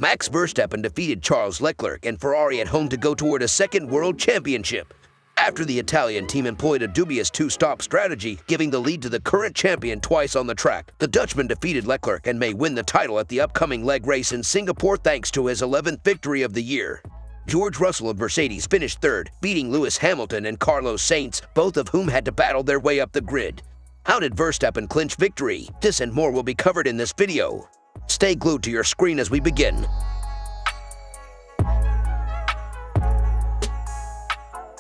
Max Verstappen defeated Charles Leclerc and Ferrari at home to go toward a second world championship. After the Italian team employed a dubious two-stop strategy, giving the lead to the current champion twice on the track, the Dutchman defeated Leclerc and may win the title at the upcoming leg race in Singapore thanks to his 11th victory of the year. George Russell of Mercedes finished third, beating Lewis Hamilton and Carlos Sainz, both of whom had to battle their way up the grid. How did Verstappen clinch victory? This and more will be covered in this video. Stay glued to your screen as we begin.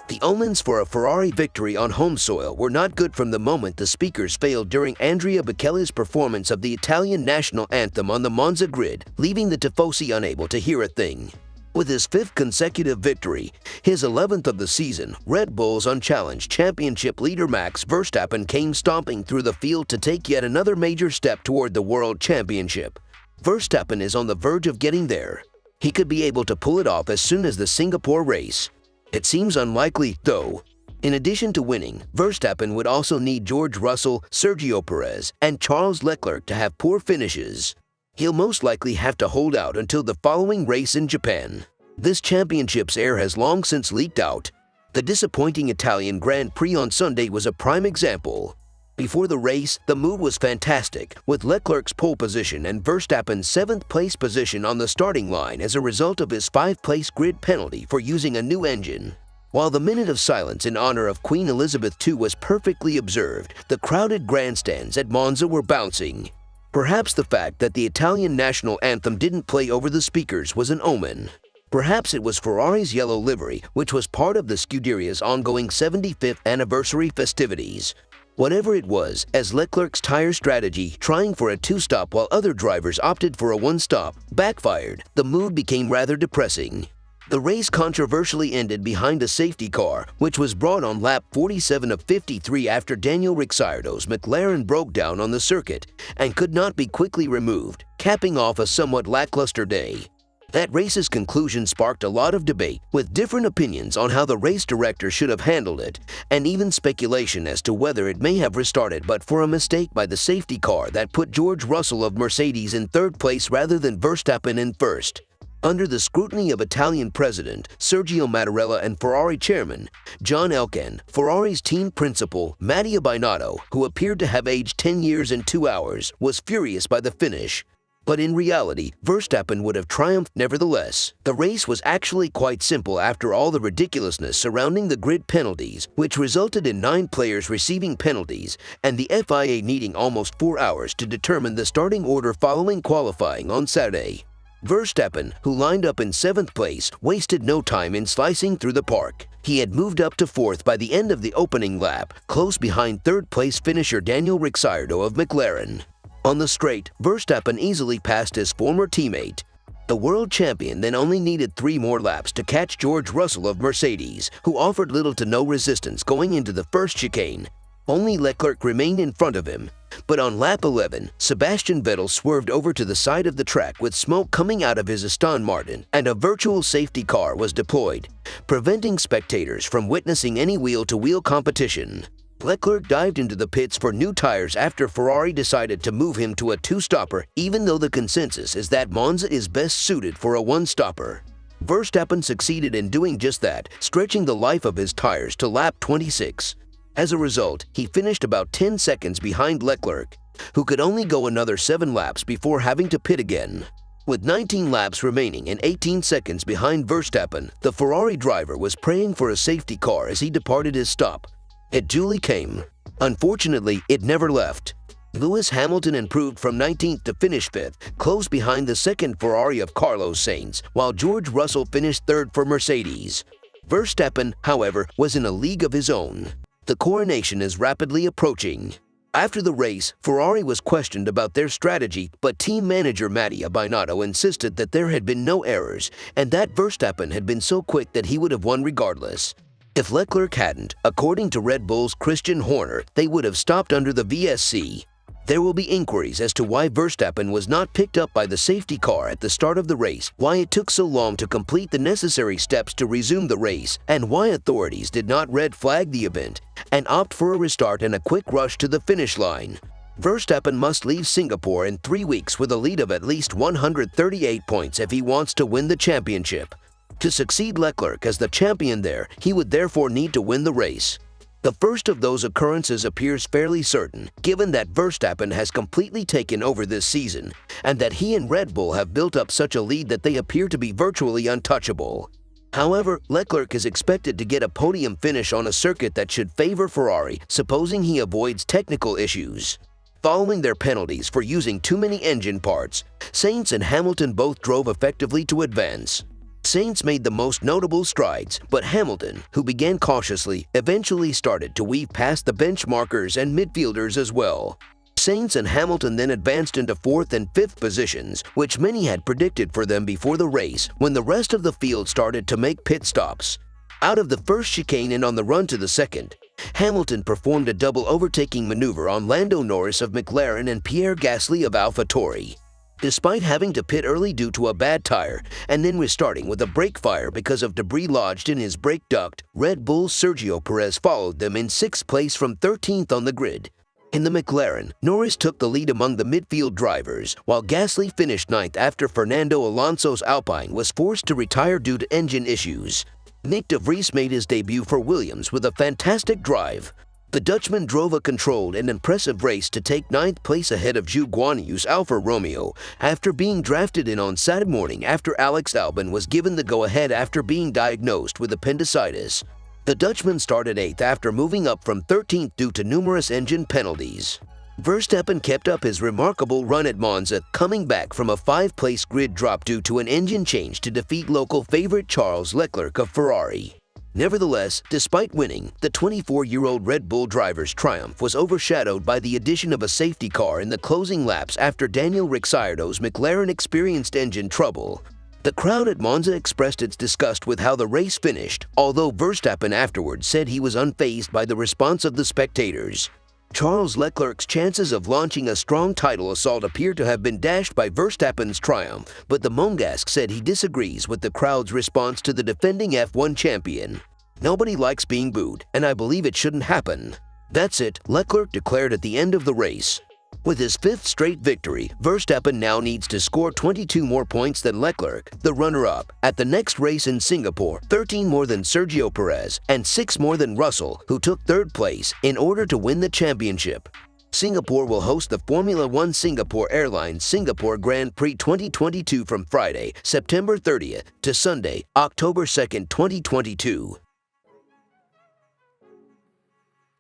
The omens for a Ferrari victory on home soil were not good from the moment the speakers failed during Andrea Bocelli's performance of the Italian national anthem on the Monza grid, leaving the Tifosi unable to hear a thing. With his 5th consecutive victory, his 11th of the season, Red Bull's unchallenged championship leader Max Verstappen came stomping through the field to take yet another major step toward the World Championship. Verstappen is on the verge of getting there. He could be able to pull it off as soon as the Singapore race. It seems unlikely, though. In addition to winning, Verstappen would also need George Russell, Sergio Perez, and Charles Leclerc to have poor finishes. He'll most likely have to hold out until the following race in Japan. This championship's air has long since leaked out. The disappointing Italian Grand Prix on Sunday was a prime example. Before the race, the mood was fantastic, with Leclerc's pole position and Verstappen's 7th place position on the starting line as a result of his 5th-place grid penalty for using a new engine. While the minute of silence in honor of Queen Elizabeth II was perfectly observed, the crowded grandstands at Monza were bouncing. Perhaps the fact that the Italian national anthem didn't play over the speakers was an omen. Perhaps it was Ferrari's yellow livery, which was part of the Scuderia's ongoing 75th anniversary festivities. Whatever it was, as Leclerc's tire strategy, trying for a two-stop while other drivers opted for a one-stop, backfired, the mood became rather depressing. The race controversially ended behind a safety car, which was brought on lap 47 of 53 after Daniel Ricciardo's McLaren broke down on the circuit and could not be quickly removed, capping off a somewhat lackluster day. That race's conclusion sparked a lot of debate, with different opinions on how the race director should have handled it, and even speculation as to whether it may have restarted but for a mistake by the safety car that put George Russell of Mercedes in 3rd place rather than Verstappen in 1st. Under the scrutiny of Italian President Sergio Mattarella and Ferrari Chairman John Elkann, Ferrari's team principal Mattia Binotto, who appeared to have aged 10 years and 2 hours, was furious by the finish. But in reality, Verstappen would have triumphed nevertheless. The race was actually quite simple after all the ridiculousness surrounding the grid penalties, which resulted in 9 players receiving penalties and the FIA needing almost 4 hours to determine the starting order following qualifying on Saturday. Verstappen, who lined up in 7th place, wasted no time in slicing through the park. He had moved up to 4th by the end of the opening lap, close behind 3rd-place finisher Daniel Ricciardo of McLaren. On the straight, Verstappen easily passed his former teammate. The world champion then only needed 3 more laps to catch George Russell of Mercedes, who offered little to no resistance going into the first chicane. Only Leclerc remained in front of him. But on lap 11, Sebastian Vettel swerved over to the side of the track with smoke coming out of his Aston Martin, and a virtual safety car was deployed, preventing spectators from witnessing any wheel-to-wheel competition. Leclerc dived into the pits for new tires after Ferrari decided to move him to a two-stopper, even though the consensus is that Monza is best suited for a one-stopper. Verstappen succeeded in doing just that, stretching the life of his tires to lap 26. As a result, he finished about 10 seconds behind Leclerc, who could only go another 7 laps before having to pit again. With 19 laps remaining and 18 seconds behind Verstappen, the Ferrari driver was praying for a safety car as he departed his stop. It duly came. Unfortunately, it never left. Lewis Hamilton improved from 19th to finish 5th, close behind the second Ferrari of Carlos Sainz, while George Russell finished 3rd for Mercedes. Verstappen, however, was in a league of his own. The coronation is rapidly approaching. After the race, Ferrari was questioned about their strategy, but team manager Mattia Binotto insisted that there had been no errors and that Verstappen had been so quick that he would have won regardless. If Leclerc hadn't, according to Red Bull's Christian Horner, they would have stopped under the VSC. There will be inquiries as to why Verstappen was not picked up by the safety car at the start of the race, why it took so long to complete the necessary steps to resume the race, and why authorities did not red flag the event and opt for a restart and a quick rush to the finish line. Verstappen must leave Singapore in 3 weeks with a lead of at least 138 points if he wants to win the championship. To succeed Leclerc as the champion there, he would therefore need to win the race. The first of those occurrences appears fairly certain, given that Verstappen has completely taken over this season, and that he and Red Bull have built up such a lead that they appear to be virtually untouchable. However, Leclerc is expected to get a podium finish on a circuit that should favor Ferrari, supposing he avoids technical issues. Following their penalties for using too many engine parts, Sainz and Hamilton both drove effectively to advance. Sainz made the most notable strides, but Hamilton, who began cautiously, eventually started to weave past the benchmarkers and midfielders as well. Sainz and Hamilton then advanced into 4th and 5th positions, which many had predicted for them before the race, when the rest of the field started to make pit stops. Out of the first chicane and on the run to the second, Hamilton performed a double overtaking maneuver on Lando Norris of McLaren and Pierre Gasly of AlphaTauri. Despite having to pit early due to a bad tire and then restarting with a brake fire because of debris lodged in his brake duct, Red Bull's Sergio Perez followed them in 6th place from 13th on the grid. In the McLaren, Norris took the lead among the midfield drivers, while Gasly finished 9th after Fernando Alonso's Alpine was forced to retire due to engine issues. Nick de Vries made his debut for Williams with a fantastic drive. The Dutchman drove a controlled and impressive race to take 9th place ahead of Zhou Guanyu's Alfa Romeo after being drafted in on Saturday morning after Alex Albon was given the go-ahead after being diagnosed with appendicitis. The Dutchman started 8th after moving up from 13th due to numerous engine penalties. Verstappen kept up his remarkable run at Monza, coming back from a 5-place grid drop due to an engine change to defeat local favorite Charles Leclerc of Ferrari. Nevertheless, despite winning, the 24-year-old Red Bull driver's triumph was overshadowed by the addition of a safety car in the closing laps after Daniel Ricciardo's McLaren experienced engine trouble. The crowd at Monza expressed its disgust with how the race finished, although Verstappen afterwards said he was unfazed by the response of the spectators. Charles Leclerc's chances of launching a strong title assault appear to have been dashed by Verstappen's triumph, but the Monegasque said he disagrees with the crowd's response to the defending F1 champion. "Nobody likes being booed, and I believe it shouldn't happen." That's it, Leclerc declared at the end of the race. With his 5th straight victory, Verstappen now needs to score 22 more points than Leclerc, the runner-up, at the next race in Singapore, 13 more than Sergio Perez, and 6 more than Russell, who took 3rd place, in order to win the championship. Singapore will host the Formula One Singapore Airlines Singapore Grand Prix 2022 from Friday, September 30th, to Sunday, October 2nd, 2022.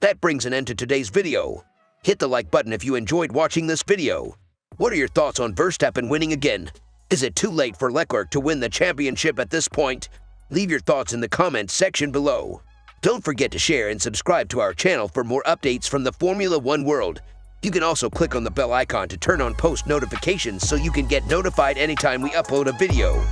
That brings an end to today's video. Hit the like button if you enjoyed watching this video. What are your thoughts on Verstappen winning again? Is it too late for Leclerc to win the championship at this point? Leave your thoughts in the comments section below. Don't forget to share and subscribe to our channel for more updates from the Formula One world. You can also click on the bell icon to turn on post notifications so you can get notified anytime we upload a video.